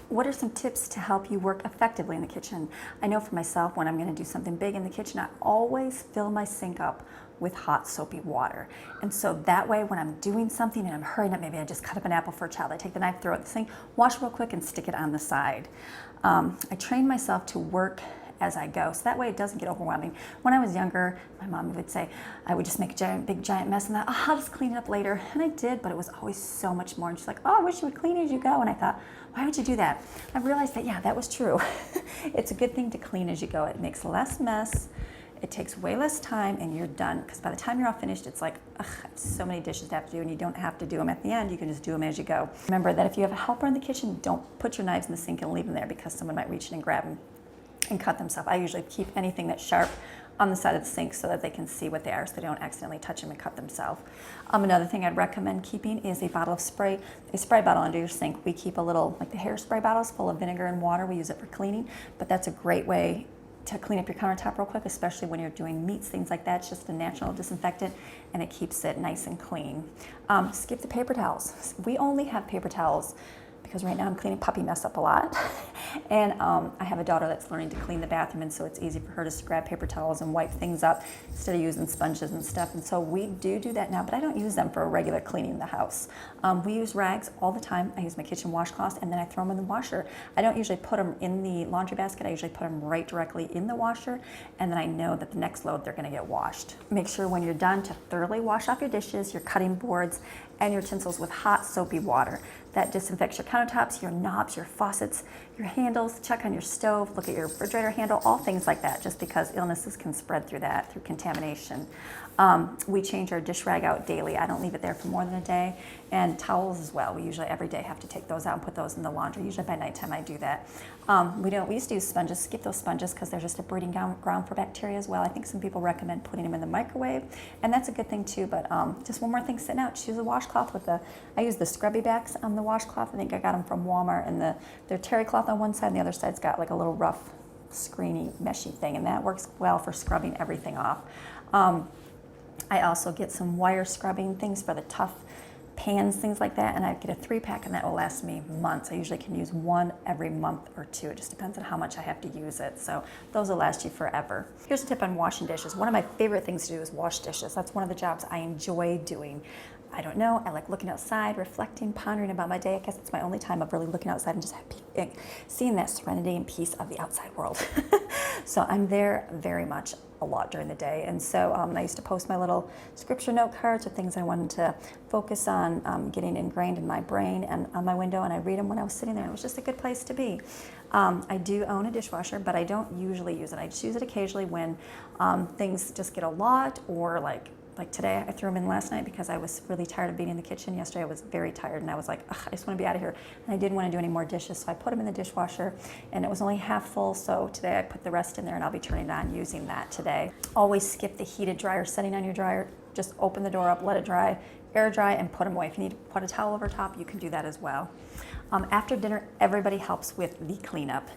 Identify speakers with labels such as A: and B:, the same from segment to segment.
A: What are some tips to help you work effectively in the kitchen? I know for myself, when I'm going to do something big in the kitchen, I always fill my sink up with hot soapy water. And so that way when I'm doing something and I'm hurrying up, maybe I just cut up an apple for a child, I take the knife, throw it in the sink, wash real quick and stick it on the side. I train myself to work as I go, so that way it doesn't get overwhelming. When I was younger, my mom would say I would just make a big giant mess and that, oh, I'll just clean it up later. And I did, but it was always so much more. And she's like, oh, I wish you would clean as you go. And I thought, why would you do that? I realized that, yeah, that was true. It's a good thing to clean as you go. It makes less mess. It takes way less time and you're done, because by the time you're all finished, it's like, ugh, so many dishes to have to do, and you don't have to do them at the end. You can just do them as you go. Remember that if you have a helper in the kitchen, don't put your knives in the sink and leave them there, because someone might reach in and grab them and cut themselves. I usually keep anything that's sharp on the side of the sink so that they can see what they are, so they don't accidentally touch them and cut themselves. Another thing I'd recommend keeping is a bottle of spray, a spray bottle under your sink. We keep a little, like the hairspray bottles full of vinegar and water. We use it for cleaning, but that's a great way to clean up your countertop real quick, especially when you're doing meats, things like that. It's just a natural disinfectant and it keeps it nice and clean. Skip the paper towels. We only have paper towels because right now I'm cleaning puppy mess up a lot. And I have a daughter that's learning to clean the bathroom, and so it's easy for her to just grab paper towels and wipe things up instead of using sponges and stuff. And so we do that now, but I don't use them for a regular cleaning in the house. We use rags all the time. I use my kitchen washcloths and then I throw them in the washer. I don't usually put them in the laundry basket. I usually put them right directly in the washer, and then I know that the next load they're gonna get washed. Make sure when you're done to thoroughly wash off your dishes, your cutting boards, and your utensils with hot soapy water. That disinfects your countertops, your knobs, your faucets, your handles. Check on your stove, look at your refrigerator handle, all things like that, just because illnesses can spread through that, through contamination. We change our dish rag out daily. I don't leave it there for more than a day. And towels as well. We usually every day have to take those out and put those in the laundry. Usually by nighttime I do that. We used to use sponges. Skip those sponges because they're just a breeding ground for bacteria as well. I think some people recommend putting them in the microwave, and that's a good thing too. But just one more thing sitting out, choose a washcloth with I use the scrubby backs on the washcloth. I think I got them from Walmart, and they're terry cloth on one side and the other side's got like a little rough, screeny, meshy thing, and that works well for scrubbing everything off. I also get some wire scrubbing things for the tough pans, things like that, and I get a 3-pack, and that will last me months. I usually can use one every month or two. It just depends on how much I have to use it. So those will last you forever. Here's a tip on washing dishes. One of my favorite things to do is wash dishes. That's one of the jobs I enjoy doing. I don't know, I like looking outside, reflecting, pondering about my day. I guess it's my only time of really looking outside and just seeing that serenity and peace of the outside world. So I'm there very much a lot during the day. And so I used to post my little scripture note cards or things I wanted to focus on getting ingrained in my brain and on my window, and I read them when I was sitting there. It was just a good place to be. I do own a dishwasher, but I don't usually use it. I just use it occasionally when things just get a lot, or like today, I threw them in last night because I was really tired of being in the kitchen. Yesterday, I was very tired, and I was like, ugh, I just want to be out of here. And I didn't want to do any more dishes, so I put them in the dishwasher, and it was only half full, so today I put the rest in there, and I'll be turning it on using that today. Always skip the heated dryer setting on your dryer. Just open the door up, let it dry, air dry, and put them away. If you need to put a towel over top, you can do that as well. After dinner, everybody helps with the cleanup.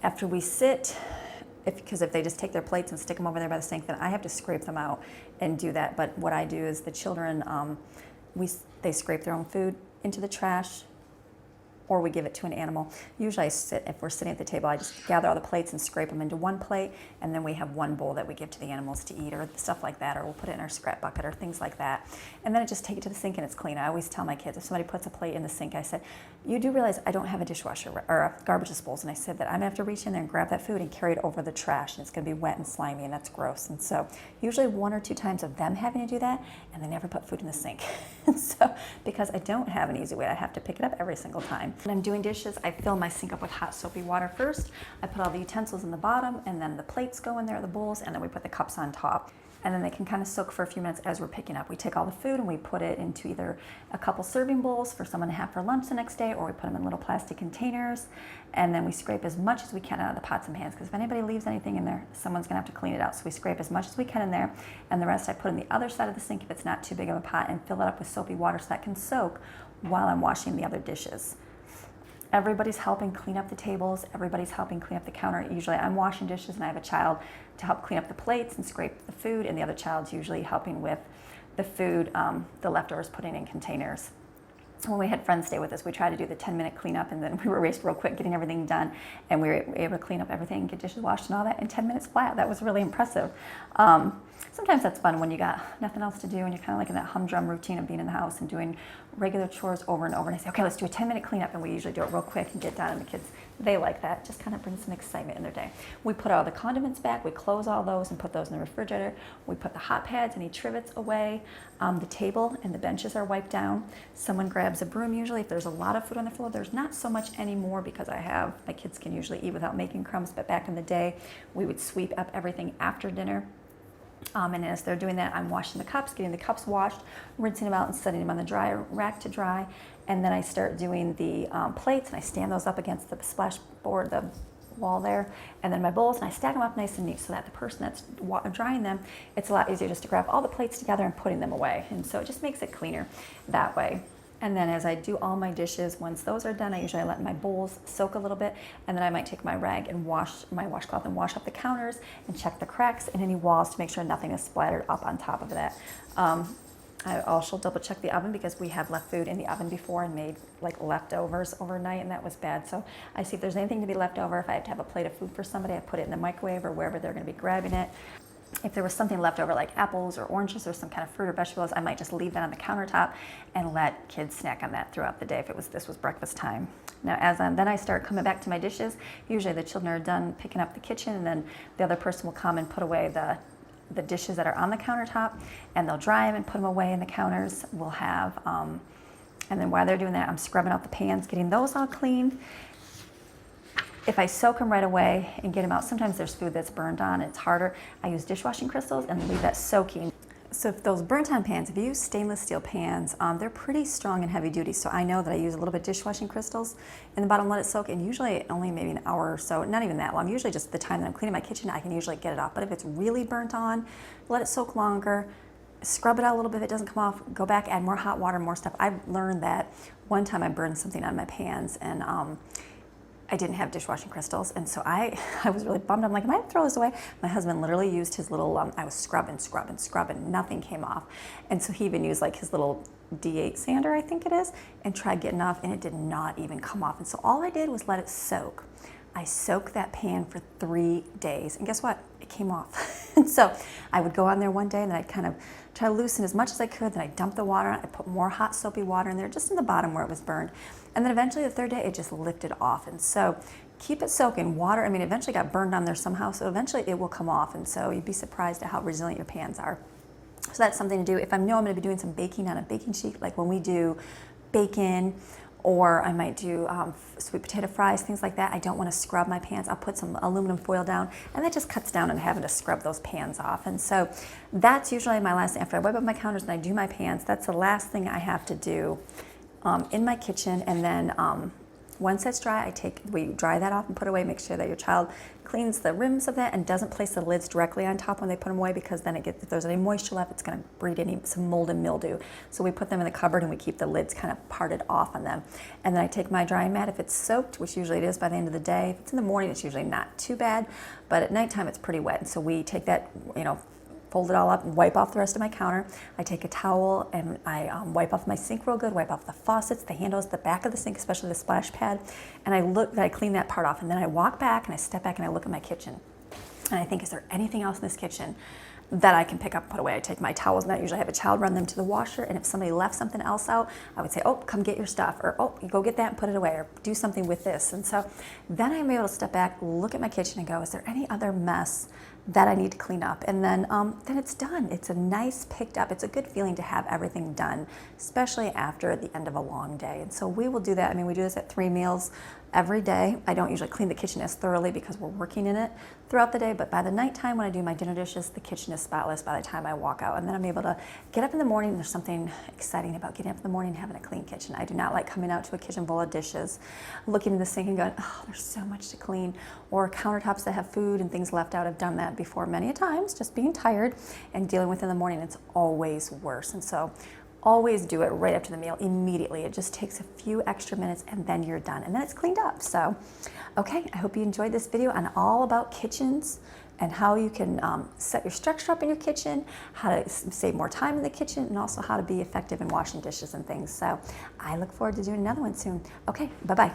A: After we sit, because if they just take their plates and stick them over there by the sink, then I have to scrape them out and do that. But what I do is the children, they scrape their own food into the trash, or we give it to an animal. Usually if we're sitting at the table, I just gather all the plates and scrape them into one plate, and then we have one bowl that we give to the animals to eat, or stuff like that, or we'll put it in our scrap bucket or things like that. And then I just take it to the sink and it's clean. I always tell my kids, if somebody puts a plate in the sink, I said, you do realize I don't have a dishwasher or a garbage disposal, and I said that I'm gonna have to reach in there and grab that food and carry it over the trash, and it's gonna be wet and slimy, and that's gross. And so usually 1 or 2 times of them having to do that, and they never put food in the sink. So because I don't have an easy way, I have to pick it up every single time. When I'm doing dishes, I fill my sink up with hot soapy water first. I put all the utensils in the bottom, and then the plates go in there, the bowls, and then we put the cups on top. And then they can kind of soak for a few minutes as we're picking up. We take all the food and we put it into either a couple serving bowls for someone to have for lunch the next day, or we put them in little plastic containers, and then we scrape as much as we can out of the pots and pans, because if anybody leaves anything in there, someone's gonna have to clean it out. So we scrape as much as we can in there, and the rest I put in the other side of the sink if it's not too big of a pot, and fill it up with soapy water so that can soak while I'm washing the other dishes. Everybody's helping clean up the tables, everybody's helping clean up the counter. Usually I'm washing dishes and I have a child to help clean up the plates and scrape the food, and the other child's usually helping with the food, the leftovers, putting in containers. when we had friends stay with us, we tried to do the 10-minute cleanup, and then we were raced real quick getting everything done, and we were able to clean up everything, get dishes washed and all that in 10 minutes flat. That was really impressive. Sometimes that's fun when you got nothing else to do and you're kind of like in that humdrum routine of being in the house and doing regular chores over and over. And I say, okay, let's do a 10-minute cleanup, and we usually do it real quick and get done. And the kids, they like that. Just kind of brings some excitement in their day. We put all the condiments back. We close all those and put those in the refrigerator. We put the hot pads, any trivets away. The table and the benches are wiped down. Someone grabs a broom usually. If there's a lot of food on the floor, there's not so much anymore because my kids can usually eat without making crumbs. But back in the day, we would sweep up everything after dinner. And as they're doing that, I'm washing the cups, getting the cups washed, rinsing them out and setting them on the dryer rack to dry. And then I start doing the plates, and I stand those up against the splash board, the wall there, and then my bowls, and I stack them up nice and neat so that the person that's drying them, it's a lot easier just to grab all the plates together and putting them away. And so it just makes it cleaner that way. And then as I do all my dishes, once those are done, I usually let my bowls soak a little bit, and then I might take my rag and my washcloth and wash up the counters and check the cracks and any walls to make sure nothing is splattered up on top of that. I also double check the oven because we have left food in the oven before and made like leftovers overnight, and that was bad. So I see if there's anything to be left over. If I have to have a plate of food for somebody, I put it in the microwave or wherever they're going to be grabbing it. If there was something left over like apples or oranges or some kind of fruit or vegetables, I might just leave that on the countertop and let kids snack on that throughout the day if this was breakfast time. Now then I start coming back to my dishes. Usually the children are done picking up the kitchen, and then the other person will come and put away the dishes that are on the countertop, and they'll dry them and put them away in the counters. We'll have, and then while they're doing that, I'm scrubbing out the pans, getting those all clean. If I soak them right away and get them out, sometimes there's food that's burned on, it's harder. I use dishwashing crystals and leave that soaking. So if those burnt on pans, if you use stainless steel pans, they're pretty strong and heavy duty. So I know that I use a little bit of dishwashing crystals in the bottom, let it soak, and usually only maybe an hour or so, not even that long. Usually just the time that I'm cleaning my kitchen, I can usually get it off. But if it's really burnt on, let it soak longer, scrub it out a little bit. If it doesn't come off, go back, add more hot water, more stuff. I've learned that one time I burned something on my pans, and I didn't have dishwashing crystals, and so I was really bummed. I'm like, am I gonna throw this away? My husband literally used his little, I was scrubbing, nothing came off. And so he even used like his little D8 sander, I think it is, and tried getting off, and it did not even come off. And so all I did was let it soak. I soaked that pan for 3 days, and guess what? It came off. And so I would go on there one day, and then I'd kind of try to loosen as much as I could, then I'd dump the water on, I'd put more hot soapy water in there, just in the bottom where it was burned. And then eventually the third day, it just lifted off. And so keep it soaking. Water, I mean, eventually got burned on there somehow, so eventually it will come off. And so you'd be surprised at how resilient your pans are. So that's something to do. If I know I'm gonna be doing some baking on a baking sheet, like when we do bacon, or I might do sweet potato fries, things like that. I don't want to scrub my pans. I'll put some aluminum foil down, and that just cuts down on having to scrub those pans off. And so that's usually my last thing. After I wipe up my counters and I do my pans, that's the last thing I have to do in my kitchen. And then once it's dry, we dry that off and put it away. Make sure that your child cleans the rims of that and doesn't place the lids directly on top when they put them away, because then if there's any moisture left, it's going to breed some mold and mildew. So we put them in the cupboard and we keep the lids kind of parted off on them. And then I take my drying mat, if it's soaked, which usually it is by the end of the day. If it's in the morning, it's usually not too bad, but at nighttime it's pretty wet. And so we take that, fold it all up and wipe off the rest of my counter. I take a towel and I wipe off my sink real good, wipe off the faucets, the handles, the back of the sink, especially the splash pad, and I clean that part off. And then I walk back and I step back and I look at my kitchen. And I think, is there anything else in this kitchen that I can pick up and put away? I take my towels, and I usually have a child run them to the washer, and if somebody left something else out, I would say, oh, come get your stuff, or oh, you go get that and put it away, or do something with this. And so then I'm able to step back, look at my kitchen and go, is there any other mess that I need to clean up? And then it's done. It's a nice picked up. It's a good feeling to have everything done, especially after the end of a long day. And so we will do that. I mean, we do this at 3 meals every day. I don't usually clean the kitchen as thoroughly because we're working in it throughout the day, but by the nighttime when I do my dinner dishes, the kitchen is spotless by the time I walk out. And then I'm able to get up in the morning. There's something exciting about getting up in the morning and having a clean kitchen. I do not like coming out to a kitchen full of dishes, looking in the sink and going, oh, there's so much to clean, or countertops that have food and things left out. I've done that before many a times, just being tired and dealing with it in the morning. It's always worse. And so always do it right after the meal, immediately. It just takes a few extra minutes and then you're done. And then it's cleaned up. So, okay, I hope you enjoyed this video on all about kitchens, and how you can set your structure up in your kitchen, how to save more time in the kitchen, and also how to be effective in washing dishes and things. So I look forward to doing another one soon. Okay, bye-bye.